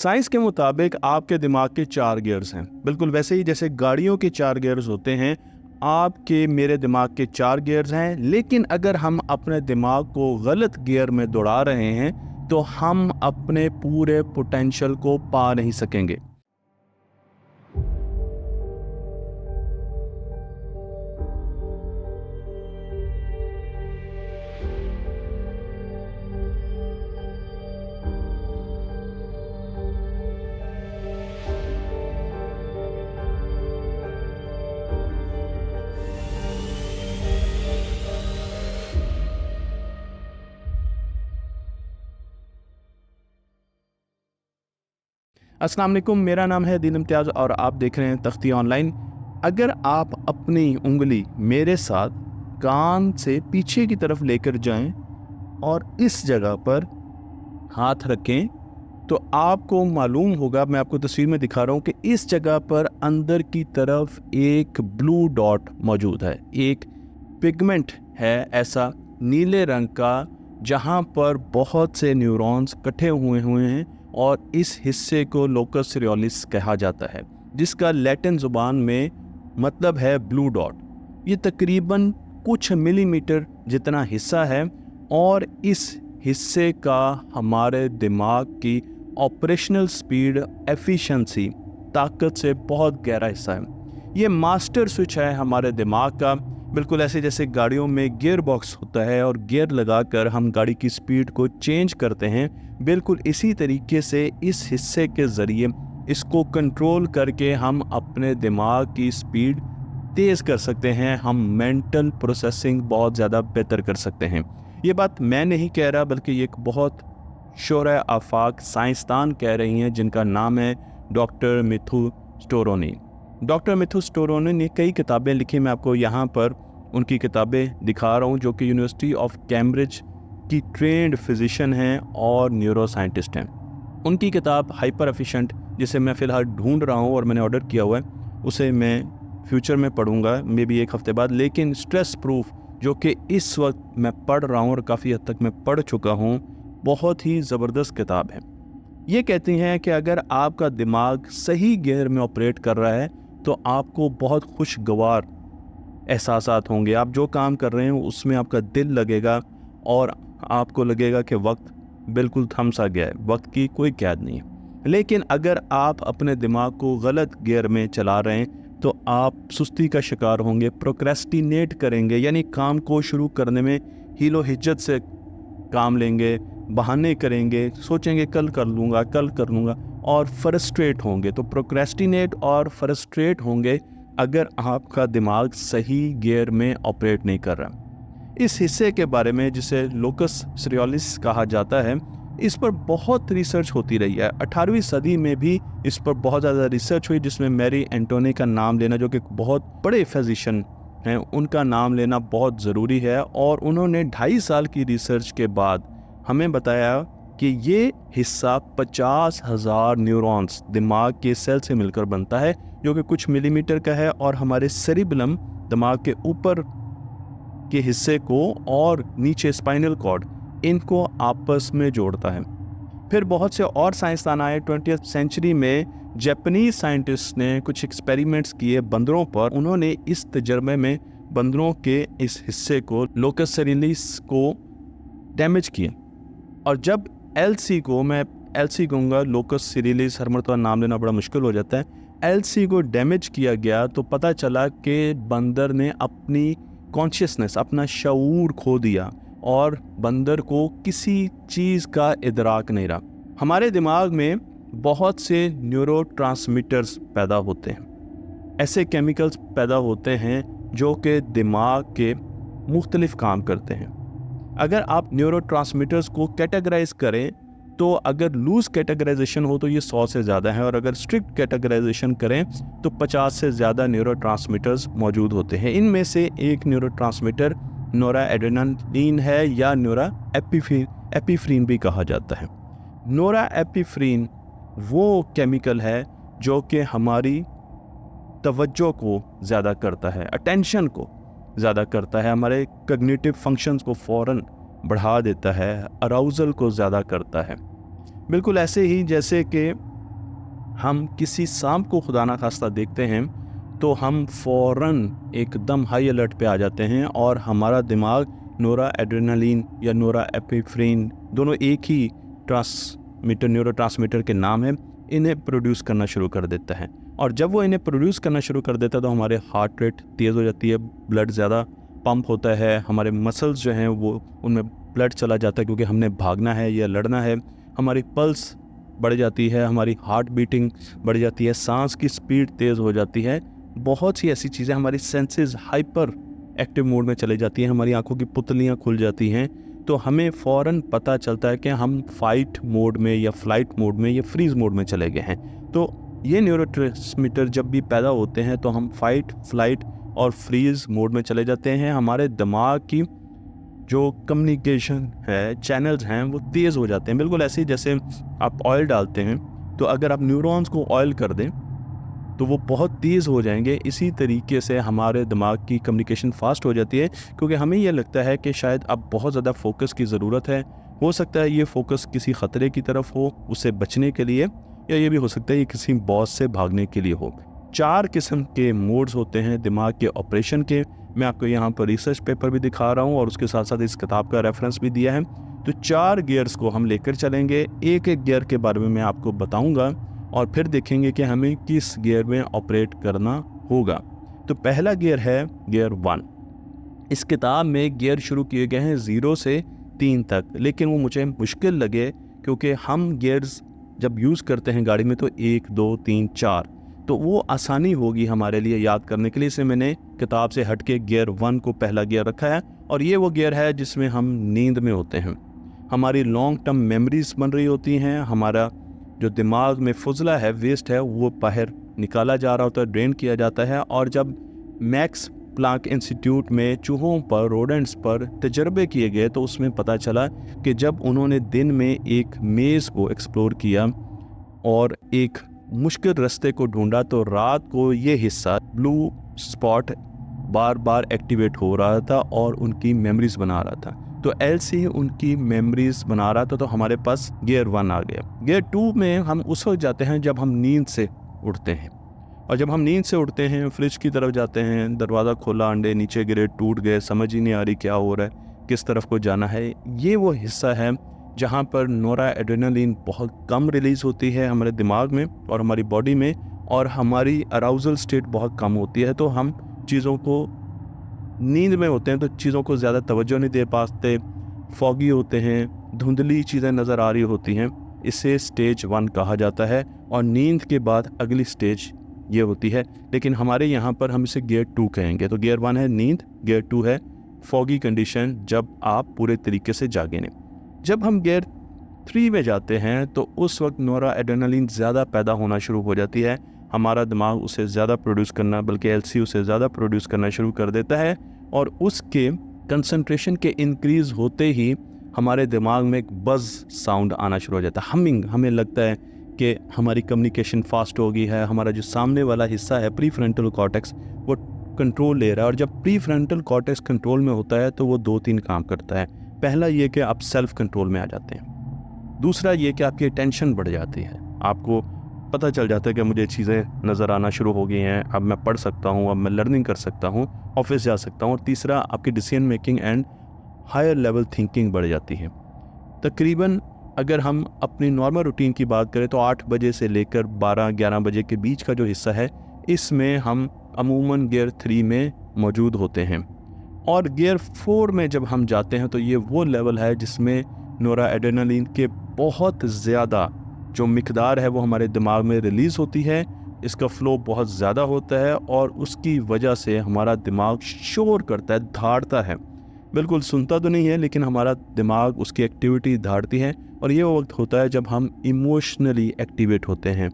Science के मुताबिक आपके दिमाग के 4 गियर्स हैं। बिल्कुल वैसे ही जैसे गाड़ियों के 4 गियर्स होते हैं, आपके मेरे दिमाग के 4 गियर्स हैं। लेकिन अगर हम अपने दिमाग को गलत गियर में दौड़ा रहे हैं तो हम अपने पूरे पोटेंशियल को पा नहीं सकेंगे। अस्सलाम वालेकुम, मेरा नाम है दीन इम्तियाज़ और आप देख रहे हैं तख्ती ऑनलाइन। अगर आप अपनी उंगली मेरे साथ कान से पीछे की तरफ लेकर जाएं और इस जगह पर हाथ रखें तो आपको मालूम होगा, मैं आपको तस्वीर में दिखा रहा हूँ कि इस जगह पर अंदर की तरफ एक ब्लू डॉट मौजूद है। एक पिगमेंट है ऐसा नीले रंग का, जहाँ पर बहुत से न्यूरॉन्स इकट्ठे हुए हैं और इस हिस्से को लोकस सेरियोलिस कहा जाता है, जिसका लैटिन ज़ुबान में मतलब है ब्लू डॉट। ये तकरीबन कुछ मिलीमीटर जितना हिस्सा है और इस हिस्से का हमारे दिमाग की ऑपरेशनल स्पीड, एफिशिएंसी, ताकत से बहुत गहरा हिस्सा है। ये मास्टर स्विच है हमारे दिमाग का। बिल्कुल ऐसे जैसे गाड़ियों में गियर बॉक्स होता है और गियर लगाकर हम गाड़ी की स्पीड को चेंज करते हैं, बिल्कुल इसी तरीके से इस हिस्से के ज़रिए इसको कंट्रोल करके हम अपने दिमाग की स्पीड तेज़ कर सकते हैं। हम मेंटल प्रोसेसिंग बहुत ज़्यादा बेहतर कर सकते हैं। ये बात मैं नहीं कह रहा, बल्कि एक बहुत शोरा आफाक साइंसदान कह रही हैं, जिनका नाम है डॉक्टर मिथु स्टोरोनी। डॉक्टर मिथु स्टोरोनी ने कई किताबें लिखी। मैं आपको यहाँ पर उनकी किताबें दिखा रहा हूँ, जो कि यूनिवर्सिटी ऑफ कैम्ब्रिज की ट्रेंड फिजिशियन हैं और न्यूरो साइंटिस्ट हैं। उनकी किताब हाइपर एफिशिएंट, जिसे मैं फ़िलहाल ढूंढ रहा हूँ और मैंने ऑर्डर किया हुआ है, उसे मैं फ्यूचर में पढ़ूंगा, मे बी 1 हफ्ते बाद। लेकिन स्ट्रेस प्रूफ, जो कि इस वक्त मैं पढ़ रहा हूँ और काफ़ी हद तक मैं पढ़ चुका हूँ, बहुत ही ज़बरदस्त किताब है। ये कहती हैं कि अगर आपका दिमाग सही गियर में ऑपरेट कर रहा है तो आपको बहुत खुशगवार एहसासात होंगे। आप जो काम कर रहे हैं उसमें आपका दिल लगेगा और आपको लगेगा कि वक्त बिल्कुल थम सा गया है, वक्त की कोई कैद नहीं है। लेकिन अगर आप अपने दिमाग को गलत गियर में चला रहे हैं तो आप सुस्ती का शिकार होंगे, प्रोक्रेस्टिनेट करेंगे, यानी काम को शुरू करने में हीलो हिज्जत से काम लेंगे, बहाने करेंगे, सोचेंगे कल कर लूँगा और फ्रस्ट्रेट होंगे। तो प्रोक्रेस्टिनेट और फ्रस्ट्रेट होंगे अगर आपका दिमाग सही गियर में ऑपरेट नहीं कर रहा। इस हिस्से के बारे में, जिसे लोकस सेरियोलिस कहा जाता है, इस पर बहुत रिसर्च होती रही है। 18वीं सदी में भी इस पर बहुत ज़्यादा रिसर्च हुई, जिसमें मैरी एंटोनी का नाम लेना, जो कि बहुत बड़े फिजिशियन हैं, उनका नाम लेना बहुत ज़रूरी है। और उन्होंने 2.5 साल की रिसर्च के बाद हमें बताया कि ये हिस्सा 50,000 न्यूरॉन्स दिमाग के सेल से मिलकर बनता है, जो कि कुछ मिलीमीटर का है, और हमारे सेरिबेलम, दिमाग के ऊपर के हिस्से को, और नीचे स्पाइनल कॉर्ड, इनको आपस में जोड़ता है। फिर बहुत से और साइंसदान आए 20वीं सेंचुरी में। जापानीज साइंटिस्ट ने कुछ एक्सपेरिमेंट्स किए बंदरों पर। उन्होंने इस तजर्बे में बंदरों के इस हिस्से को, लोकस सेरियोलिस को, डैमेज किया। और जब एलसी को, मैं एलसी कहूँगा, लोकस सेरियोलिस हर मरतबा नाम लेना बड़ा मुश्किल हो जाता है, एलसी को डैमेज किया गया तो पता चला कि बंदर ने अपनी कॉन्शियसनेस, अपना शऊर खो दिया और बंदर को किसी चीज़ का इदराक नहीं रहा। हमारे दिमाग में बहुत से न्यूरोट्रांसमीटर्स पैदा होते हैं, ऐसे केमिकल्स पैदा होते हैं जो कि दिमाग के मुख्तलिफ काम करते हैं। अगर आप न्यूरोट्रांसमीटर्स को कैटेगराइज करें तो अगर लूज कैटेगराइजेशन हो तो ये 100 से ज़्यादा है, और अगर स्ट्रिक्ट कैटेगराइजेशन करें तो 50 से ज़्यादा न्यूरोट्रांसमीटर्स मौजूद होते हैं। इनमें से एक न्यूरोट्रांसमीटर नोराएड्रेनालिन है, या एपिफ्रीन भी कहा जाता है। नोराएपिफ्रीन वो केमिकल है जो कि हमारी तवज्जो को ज़्यादा करता है, अटेंशन को ज़्यादा करता है, हमारे कॉग्निटिव फंक्शंस को फ़ौरन बढ़ा देता है, अराउजल को ज़्यादा करता है। बिल्कुल ऐसे ही जैसे कि हम किसी सांप को खुदा ना खास्ता देखते हैं तो हम फ़ौरन एकदम हाई अलर्ट पे आ जाते हैं और हमारा दिमाग नोरा एड्रेनालिन या नोरा एपिफ्रेन, दोनों एक ही न्यूरो ट्रांसमीटर के नाम है, इन्हें प्रोड्यूस करना शुरू कर देता है। और जब वो इन्हें प्रोड्यूस करना शुरू कर देता है तो हमारे हार्ट रेट तेज़ हो जाती है, ब्लड ज़्यादा पंप होता है, हमारे मसल्स जो हैं वो उनमें ब्लड चला जाता है क्योंकि हमने भागना है या लड़ना है, हमारी पल्स बढ़ जाती है, हमारी हार्ट बीटिंग बढ़ जाती है, सांस की स्पीड तेज़ हो जाती है, बहुत सी ऐसी चीज़ें, हमारी सेंसेस हाइपर एक्टिव मोड में चली जाती हैं, हमारी आंखों की पुतलियाँ खुल जाती हैं, तो हमें फ़ौरन पता चलता है कि हम फाइट मोड में या फ्लाइट मोड में या फ्रीज मोड में चले गए हैं। तो ये न्यूरोट्रांसमीटर जब भी पैदा होते हैं तो हम फाइट, फ्लाइट और फ्रीज मोड में चले जाते हैं। हमारे दिमाग की जो कम्युनिकेशन है, चैनल्स हैं, वो तेज़ हो जाते हैं। बिल्कुल ऐसे ही जैसे आप ऑयल डालते हैं तो अगर आप न्यूरॉन्स को ऑयल कर दें तो वो बहुत तेज़ हो जाएंगे। इसी तरीके से हमारे दिमाग की कम्युनिकेशन फास्ट हो जाती है क्योंकि हमें यह लगता है कि शायद अब बहुत ज़्यादा फोकस की ज़रूरत है। हो सकता है ये फोकस किसी ख़तरे की तरफ हो, उससे बचने के लिए, या ये भी हो सकता है ये किसी बॉस से भागने के लिए हो। 4 किस्म के मोड्स होते हैं दिमाग के ऑपरेशन के। मैं आपको यहाँ पर रिसर्च पेपर भी दिखा रहा हूँ और उसके साथ साथ इस किताब का रेफरेंस भी दिया है। तो 4 गियर्स को हम लेकर चलेंगे, एक एक गियर के बारे में मैं आपको बताऊँगा और फिर देखेंगे कि हमें किस गियर में ऑपरेट करना होगा। तो पहला गियर है गियर 1। इस किताब में गियर शुरू किए गए हैं 0 से 3 तक, लेकिन वो मुझे मुश्किल लगे क्योंकि हम गियर्स जब यूज़ करते हैं गाड़ी में तो 1, 2, 3, 4, तो वो आसानी होगी हमारे लिए याद करने के लिए। इसे मैंने किताब से हट के गियर 1 को पहला गियर रखा है और ये वो गियर है जिसमें हम नींद में होते हैं। हमारी लॉन्ग टर्म मेमोरीज बन रही होती हैं, हमारा जो दिमाग में फुजला है, वेस्ट है, वो बाहर निकाला जा रहा होता है, ड्रेन किया जाता है। और जब मैक्स प्लांक इंस्टीट्यूट में चूहों पर, रोडेंट्स पर तजर्बे किए गए तो उसमें पता चला कि जब उन्होंने दिन में एक मेज़ को एक्सप्लोर किया और एक मुश्किल रास्ते को ढूंढा तो रात को ये हिस्सा ब्लू स्पॉट बार बार एक्टिवेट हो रहा था और उनकी मेमोरीज बना रहा था। तो एलसी उनकी मेमोरीज बना रहा था, तो हमारे पास गियर 1 आ गया। गियर 2 में हम उस वक्त जाते हैं जब हम नींद से उठते हैं, और जब हम नींद से उठते हैं फ्रिज की तरफ जाते हैं, दरवाज़ा खोला, अंडे नीचे गिरे, टूट गए, समझ ही नहीं आ रही क्या हो रहा है, किस तरफ को जाना है। ये वो हिस्सा है जहाँ पर नोरा एड्रेनालिन बहुत कम रिलीज़ होती है हमारे दिमाग में और हमारी बॉडी में, और हमारी अराउजल स्टेट बहुत कम होती है। तो हम चीज़ों को, नींद में होते हैं तो चीज़ों को ज़्यादा तवज्जो नहीं दे पाते, फॉगी होते हैं, धुंधली चीज़ें नज़र आ रही होती हैं। इसे स्टेज 1 कहा जाता है और नींद के बाद अगली स्टेज ये होती है, लेकिन हमारे यहाँ पर हम इसे गियर 2 कहेंगे। तो गियर 1 है नींद, गियर 2 है फॉगी कंडीशन, जब आप पूरे तरीके से जागे नहीं। जब हम गियर 3 में जाते हैं तो उस वक्त नोरा एड्रेनालिन ज़्यादा पैदा होना शुरू हो जाती है, हमारा दिमाग उसे ज़्यादा प्रोड्यूस करना, बल्कि एलसी उसे ज़्यादा प्रोड्यूस करना शुरू कर देता है, और उसके कंसंट्रेशन के इंक्रीज़ होते ही हमारे दिमाग में एक बज़ साउंड आना शुरू हो जाता है, हमिंग। हमें लगता है कि हमारी कम्युनिकेशन फास्ट हो गई है, हमारा जो सामने वाला हिस्सा है प्री फ्रंटल कॉर्टेक्स वो कंट्रोल ले रहा है। और जब प्री फ्रंटल कॉर्टेक्स कंट्रोल में होता है तो वो 2-3 काम करता है। पहला ये कि आप सेल्फ कंट्रोल में आ जाते हैं, दूसरा ये कि आपकी टेंशन बढ़ जाती है, आपको पता चल जाता है कि मुझे चीज़ें नज़र आना शुरू हो गई हैं, अब मैं पढ़ सकता हूँ, अब मैं लर्निंग कर सकता हूँ, ऑफिस जा सकता हूँ। और तीसरा, आपकी decision making and higher level thinking बढ़ जाती है। तकरीबन अगर हम अपनी नॉर्मल रूटीन की बात करें तो 8 बजे से लेकर 12-11 बजे के बीच का जो हिस्सा है, इसमें हम अमूमन गियर 3 में मौजूद होते हैं। और गियर 4 में जब हम जाते हैं तो ये वो लेवल है जिसमें नोरा एड्रेनालिन के बहुत ज़्यादा जो मिकदार है वो हमारे दिमाग में रिलीज़ होती है, इसका फ़्लो बहुत ज़्यादा होता है और उसकी वजह से हमारा दिमाग शोर करता है, धाड़ता है। बिल्कुल सुनता तो नहीं है, लेकिन हमारा दिमाग उसकी एक्टिविटी धाड़ती है। और ये वो वक्त होता है जब हम इमोशनली एक्टिवेट होते हैं,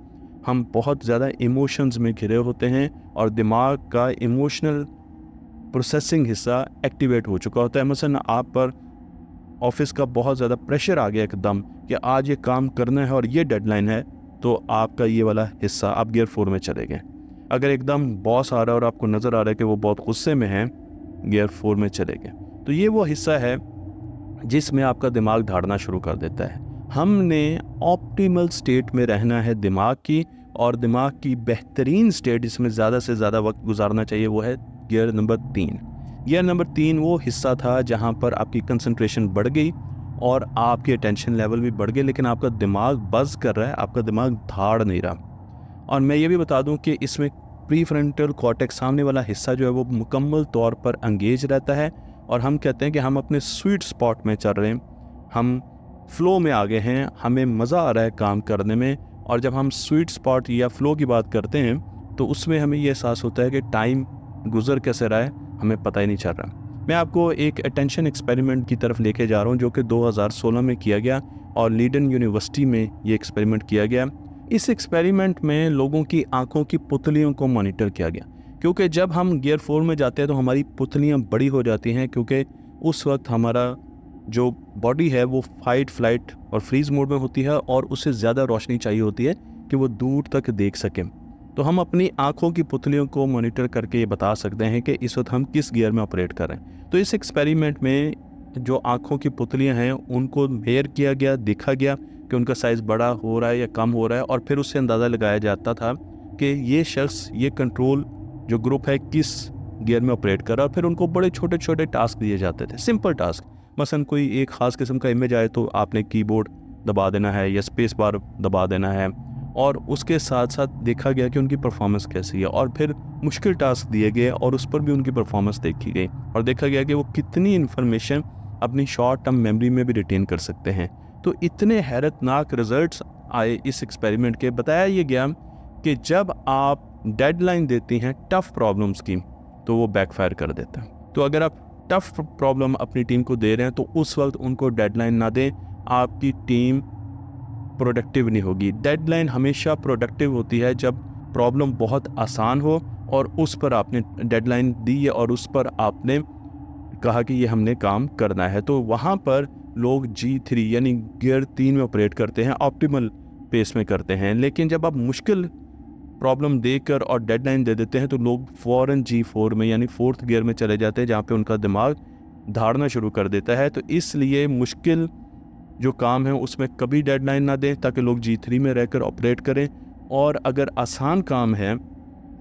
हम बहुत ज़्यादा इमोशंस में घिरे होते हैं और दिमाग का इमोशनल प्रोसेसिंग हिस्सा एक्टिवेट हो चुका होता है। मसलन आप पर ऑफिस का बहुत ज़्यादा प्रेशर आ गया एकदम कि आज ये काम करना है और ये डेडलाइन है, तो आपका ये वाला हिस्सा आप गियर 4 में चले गए। अगर एकदम बॉस आ रहा है और आपको नज़र आ रहा है कि वो बहुत गुस्से में है, गियर 4 में चले गए। तो ये वो हिस्सा है जिसमें आपका दिमाग धाड़ना शुरू कर देता है। हमने ऑप्टिमल स्टेट में रहना है दिमाग की, और दिमाग की बेहतरीन स्टेट जिसमें ज़्यादा से ज़्यादा वक्त गुजारना चाहिए वो है गियर नंबर 3। गियर नंबर 3 वो हिस्सा था जहाँ पर आपकी कंसंट्रेशन बढ़ गई और आपके अटेंशन लेवल भी बढ़ गए, लेकिन आपका दिमाग बज़ कर रहा है, आपका दिमाग धाड़ नहीं रहा। और मैं ये भी बता दूं कि इसमें प्रीफ्रंटल कॉर्टेक्स सामने वाला हिस्सा जो है वो मुकम्मल तौर पर एंगेज रहता है और हम कहते हैं कि हम अपने स्वीट स्पॉट में चल रहे हैं, हम फ्लो में आ गए हैं, हमें मज़ा आ रहा है काम करने में। और जब हम स्वीट स्पॉट या फ्लो की बात करते हैं तो उसमें हमें ये एहसास होता है कि टाइम गुजर कैसे रहा है हमें पता ही नहीं चल रहा। मैं आपको एक अटेंशन एक्सपेरिमेंट की तरफ लेके जा रहा हूँ जो कि 2016 में किया गया और लीडन यूनिवर्सिटी में ये एक्सपेरिमेंट किया गया। इस एक्सपेरिमेंट में लोगों की आंखों की पुतलियों को मॉनिटर किया गया, क्योंकि जब हम गियर 4 में जाते हैं तो हमारी पुतलियाँ बड़ी हो जाती हैं, क्योंकि उस वक्त हमारा जो बॉडी है वो फाइट, फ्लाइट और फ्रीज मोड में होती है और उससे ज़्यादा रोशनी चाहिए होती है कि वो दूर तक देख सकें। तो हम अपनी आंखों की पुतलियों को मॉनिटर करके ये बता सकते हैं कि इस वक्त हम किस गियर में ऑपरेट कर रहे हैं। तो इस एक्सपेरिमेंट में जो आंखों की पुतलियां हैं उनको मेयर किया गया, देखा गया कि उनका साइज़ बड़ा हो रहा है या कम हो रहा है, और फिर उससे अंदाज़ा लगाया जाता था कि ये शख्स, ये कंट्रोल जो ग्रुप है किस गियर में ऑपरेट कर रहा है। और फिर उनको बड़े छोटे छोटे टास्क दिए जाते थे, सिंपल टास्क। मसलन कोई एक ख़ास किस्म का इमेज आए तो आपने कीबोर्ड दबा देना है या स्पेस बार दबा देना है, और उसके साथ साथ देखा गया कि उनकी परफॉर्मेंस कैसी है। और फिर मुश्किल टास्क दिए गए और उस पर भी उनकी परफॉर्मेंस देखी गई और देखा गया कि वो कितनी इन्फॉर्मेशन अपनी शॉर्ट टर्म मेमोरी में भी रिटेन कर सकते हैं। तो इतने हैरतनाक रिजल्ट्स आए इस एक्सपेरिमेंट के। बताया ये गया कि जब आप डेडलाइन देती हैं टफ़ प्रॉब्लम्स की तो वो बैकफायर कर देता है। तो अगर आप टफ़ प्रॉब्लम अपनी टीम को दे रहे हैं तो उस वक्त उनको डेडलाइन ना दें, आपकी टीम प्रोडक्टिव नहीं होगी। डेडलाइन हमेशा प्रोडक्टिव होती है जब प्रॉब्लम बहुत आसान हो और उस पर आपने डेडलाइन दी है और उस पर आपने कहा कि ये हमने काम करना है। तो वहाँ पर लोग G3 यानी गियर 3 में ऑपरेट करते हैं, ऑप्टिमल पेस में करते हैं। लेकिन जब आप मुश्किल प्रॉब्लम देकर और डेडलाइन दे देते हैं तो लोग फ़ौरन G4 में यानी 4th गियर में चले जाते हैं, जहाँ पे उनका दिमाग धाड़ना शुरू कर देता है। तो इसलिए मुश्किल जो काम है उसमें कभी डेडलाइन ना दें ताकि लोग G3 में रहकर ऑपरेट करें। और अगर आसान काम है,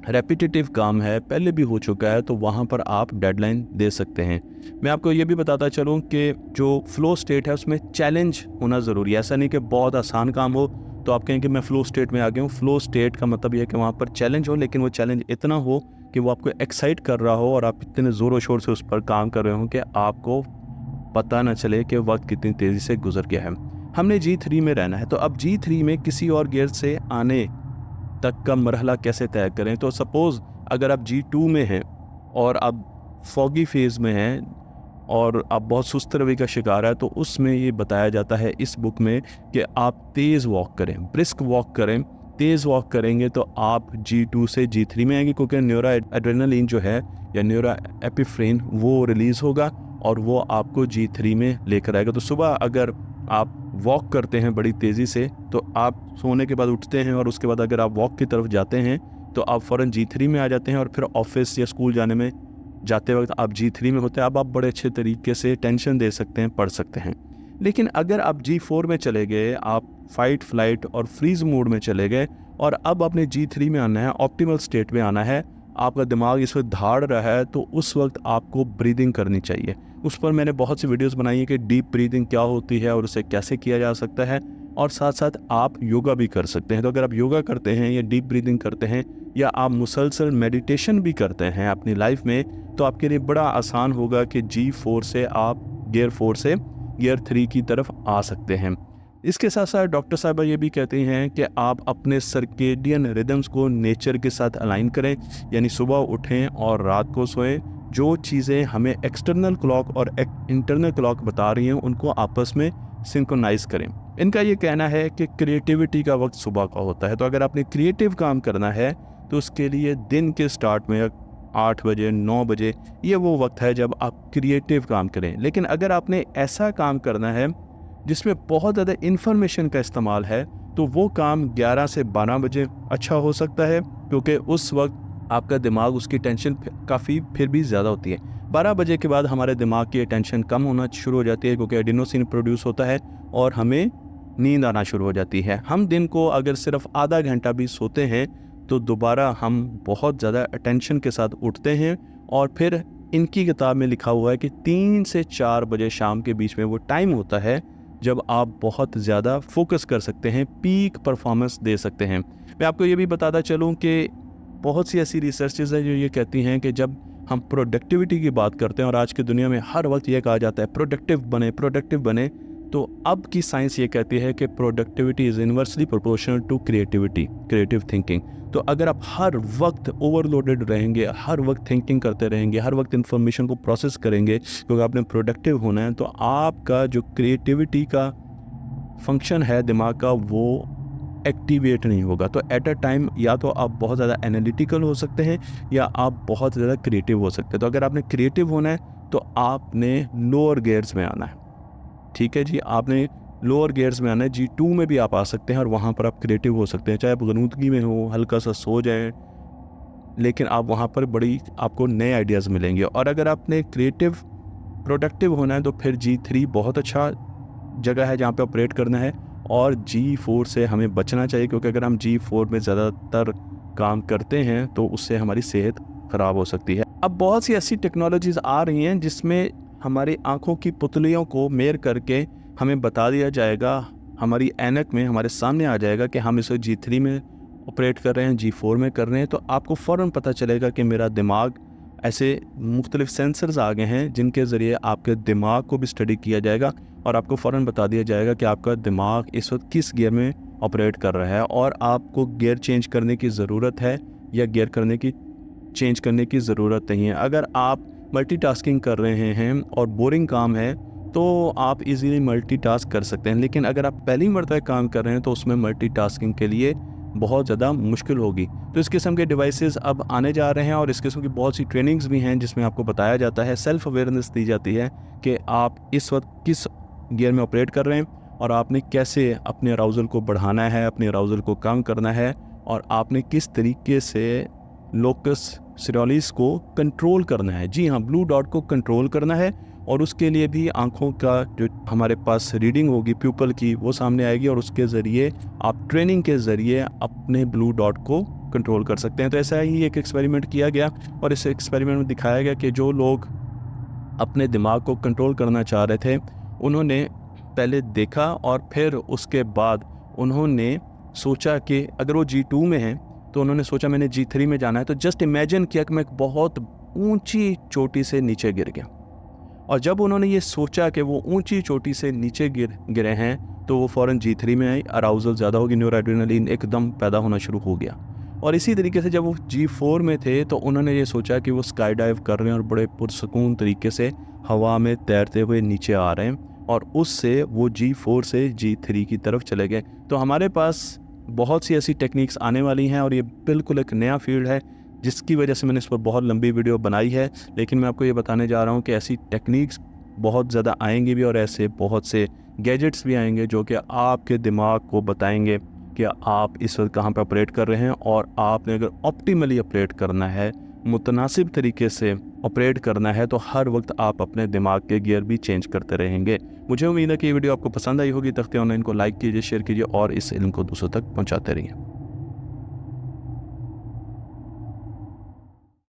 रेपिटेटिव काम है, पहले भी हो चुका है, तो वहाँ पर आप डेडलाइन दे सकते हैं। मैं आपको ये भी बताता चलूँ कि जो फ्लो स्टेट है उसमें चैलेंज होना ज़रूरी है। ऐसा नहीं कि बहुत आसान काम हो तो आप कहें कि मैं फ़्लो स्टेट में आ गया हूँ। फ़्लो स्टेट का मतलब यह है कि वहाँ पर चैलेंज हो, लेकिन वो चैलेंज इतना हो कि वो आपको एक्साइट कर रहा हो और आप इतने ज़ोरों शोर से उस पर काम कर रहे हो कि आपको पता न चले कि वक्त कितनी तेज़ी से गुजर गया है। हमने G3 में रहना है, तो अब G3 में किसी और गियर से आने तक का मरहला कैसे तय करें। तो सपोज़ अगर आप G2 में हैं और आप फॉगी फेज़ में हैं और आप बहुत सुस्त रवि का शिकार है, तो उसमें ये बताया जाता है इस बुक में कि आप तेज़ वॉक करें, ब्रिस्क वॉक करें। तेज़ वॉक करेंगे तो आप G2 से G3 में आएंगे, क्योंकि न्यूरो एड्रेनलिन जो है या न्यूरो एपिफ्रेन वो रिलीज़ होगा और वो आपको G3 में लेकर आएगा। तो सुबह अगर आप वॉक करते हैं बड़ी तेज़ी से तो आप सोने के बाद उठते हैं और उसके बाद अगर आप वॉक की तरफ जाते हैं तो आप फ़ौरन G3 में आ जाते हैं और फिर ऑफिस या स्कूल जाने में जाते वक्त आप G3 में होते हैं। अब आप बड़े अच्छे तरीके से टेंशन दे सकते हैं, पढ़ सकते हैं। लेकिन अगर आप G4 में चले गए, आप फाइट, फ्लाइट और फ्रीज मोड में चले गए और अब आपने G3 में आना है, ऑप्टिमल स्टेट में आना है, आपका दिमाग इस वक्त धाड़ रहा है, तो उस वक्त आपको ब्रीदिंग करनी चाहिए। उस पर मैंने बहुत सी वीडियोस बनाई हैं कि डीप ब्रीदिंग क्या होती है और उसे कैसे किया जा सकता है, और साथ साथ आप योगा भी कर सकते हैं। तो अगर आप योगा करते हैं या डीप ब्रीदिंग करते हैं या आप मुसलसल मेडिटेशन भी करते हैं अपनी लाइफ में, तो आपके लिए बड़ा आसान होगा कि G4 से आप गियर 4 से गियर 3 की तरफ आ सकते हैं। इसके साथ साथ डॉक्टर साहबा ये भी कहते हैं कि आप अपने सर्केडियन रिदम्स को नेचर के साथ अलाइन करें, यानी सुबह उठें और रात को सोएं। जो चीज़ें हमें एक्सटर्नल क्लॉक और इंटरनल क्लॉक बता रही हैं उनको आपस में सिंक्रोनाइज करें। इनका ये कहना है कि क्रिएटिविटी का वक्त सुबह का होता है, तो अगर आपने क्रिएटिव काम करना है तो उसके लिए दिन के स्टार्ट में 8 बजे 9 बजे ये वो वक्त है जब आप क्रिएटिव काम करें। लेकिन अगर आपने ऐसा काम करना है जिसमें बहुत ज़्यादा इन्फॉर्मेशन का इस्तेमाल है तो वो काम 11 से 12 बजे अच्छा हो सकता है, क्योंकि उस वक्त आपका दिमाग, उसकी टेंशन काफ़ी फिर भी ज़्यादा होती है। 12 बजे के बाद हमारे दिमाग की टेंशन कम होना शुरू हो जाती है, क्योंकि एडिनोसिन प्रोड्यूस होता है और हमें नींद आना शुरू हो जाती है। हम दिन को अगर सिर्फ आधा घंटा भी सोते हैं तो दोबारा हम बहुत ज़्यादा अटेंशन के साथ उठते हैं, और फिर इनकी किताब में लिखा हुआ है कि 3 से 4 बजे शाम के बीच में वो टाइम होता है जब आप बहुत ज़्यादा फोकस कर सकते हैं, पीक परफॉर्मेंस दे सकते हैं। मैं आपको ये भी बताता चलूँ कि बहुत सी ऐसी रिसर्चेज हैं जो ये कहती हैं कि जब हम प्रोडक्टिविटी की बात करते हैं, और आज की दुनिया में हर वक्त ये कहा जाता है प्रोडक्टिव बने, तो अब की साइंस ये कहती है कि productivity is inversely proportional to creative thinking. तो अगर आप हर वक्त ओवरलोडेड रहेंगे, हर वक्त थिंकिंग करते रहेंगे, हर वक्त इन्फॉर्मेशन को प्रोसेस करेंगे, क्योंकि आपने प्रोडक्टिव होना है, तो आपका जो क्रिएटिविटी का फंक्शन है दिमाग का वो एक्टिवेट नहीं होगा। तो एट अ टाइम या तो आप बहुत ज़्यादा एनालिटिकल हो सकते हैं या आप बहुत ज़्यादा क्रिएटिव हो सकते हैं। तो अगर आपने क्रिएटिव होना है तो आपने लोअर गियर्स में आना है, ठीक है जी, आपने लोअर गियर्स में आना है। G2 में भी आप आ सकते हैं और वहाँ पर आप क्रिएटिव हो सकते हैं, चाहे आप गनूदगी में हो, हल्का सा सो जाएं, लेकिन आप वहाँ पर बड़ी आपको नए आइडियाज़ मिलेंगे। और अगर आपने प्रोडक्टिव होना है तो फिर G3 बहुत अच्छा जगह है जहाँ पे ऑपरेट करना है, और G4 से हमें बचना चाहिए, क्योंकि अगर हम G4 में ज़्यादातर काम करते हैं तो उससे हमारी सेहत ख़राब हो सकती है। अब बहुत सी ऐसी टेक्नोलॉजीज़ आ रही हैं जिसमें हमारी आँखों की पुतलियों को मेयर करके हमें बता दिया जाएगा, हमारी ऐनक में हमारे सामने आ जाएगा कि हम इसे G3 में ऑपरेट कर रहे हैं, G4 में कर रहे हैं, तो आपको फ़ौरन पता चलेगा कि मेरा दिमाग, ऐसे मुख्तलिफ सेंसर्स आ गए हैं जिनके ज़रिए आपके दिमाग को भी स्टडी किया जाएगा और आपको फ़ौरन बता दिया जाएगा कि आपका दिमाग इस वक्त किस गियर में ऑपरेट कर रहा है, और आपको गियर चेंज करने की ज़रूरत है या गियर चेंज करने की ज़रूरत नहीं है। अगर आप मल्टीटास्किंग कर रहे हैं और बोरिंग काम है तो आप इजीली मल्टीटास्क कर सकते हैं, लेकिन अगर आप पहली मर्तबा काम कर रहे हैं तो उसमें मल्टीटास्किंग के लिए बहुत ज़्यादा मुश्किल होगी। तो इस किस्म के डिवाइसेस अब आने जा रहे हैं और इस किस्म की बहुत सी ट्रेनिंग्स भी हैं जिसमें आपको बताया जाता है, सेल्फ अवेयरनेस दी जाती है कि आप इस वक्त किस गियर में ऑपरेट कर रहे हैं और आपने कैसे अपने अराउज़ल को बढ़ाना है, अपने अराउज़ल को कम करना है, और आपने किस तरीके से लोकस सिरोलिस को कंट्रोल करना है। जी हाँ, ब्लू डॉट को कंट्रोल करना है, और उसके लिए भी आँखों का जो हमारे पास रीडिंग होगी प्यूपल की वो सामने आएगी, और उसके ज़रिए आप ट्रेनिंग के ज़रिए अपने ब्लू डॉट को कंट्रोल कर सकते हैं। तो ऐसा ही एक एक्सपेरिमेंट किया गया, और इस एक्सपेरिमेंट में दिखाया गया कि जो लोग अपने दिमाग को कंट्रोल करना चाह रहे थे उन्होंने पहले देखा और फिर उसके बाद उन्होंने सोचा कि अगर वो G2 में हैं तो उन्होंने सोचा मैंने G3 में जाना है, तो जस्ट इमेजिन किया कि मैं एक बहुत ऊंची चोटी से नीचे गिर गया। और जब उन्होंने ये सोचा कि वो ऊंची चोटी से नीचे गिरे हैं तो वो फ़ौरन G3 में आई, अराउज़ल ज़्यादा होगी, न्यूरोएड्रेनालिन एकदम पैदा होना शुरू हो गया। और इसी तरीके से जब वो G4 में थे तो उन्होंने ये सोचा कि वो स्काई डाइव कर रहे हैं और बड़े पुरसकून तरीके से हवा में तैरते हुए नीचे आ रहे हैं, और उससे वो G4 से G3 की तरफ चले गए। तो हमारे पास बहुत सी ऐसी टेक्निक्स आने वाली हैं, और ये बिल्कुल एक नया फील्ड है जिसकी वजह से मैंने इस पर बहुत लंबी वीडियो बनाई है, लेकिन मैं आपको ये बताने जा रहा हूँ कि ऐसी टेक्निक्स बहुत ज़्यादा आएंगी भी, और ऐसे बहुत से गैजेट्स भी आएंगे जो कि आपके दिमाग को बताएंगे कि आप इस वक्त कहाँ पे ऑपरेट कर रहे हैं, और आपने अगर ऑप्टिमली ऑपरेट करना है, मुतनासिब तरीके से ऑपरेट करना है, तो हर वक्त आप अपने दिमाग के गियर भी चेंज करते रहेंगे। मुझे उम्मीद है कि ये वीडियो आपको पसंद आई होगी। तख्ती ऑनलाइन को लाइक कीजिए, शेयर कीजिए और इस इल्म को दूसरों तक पहुँचाते रहिए।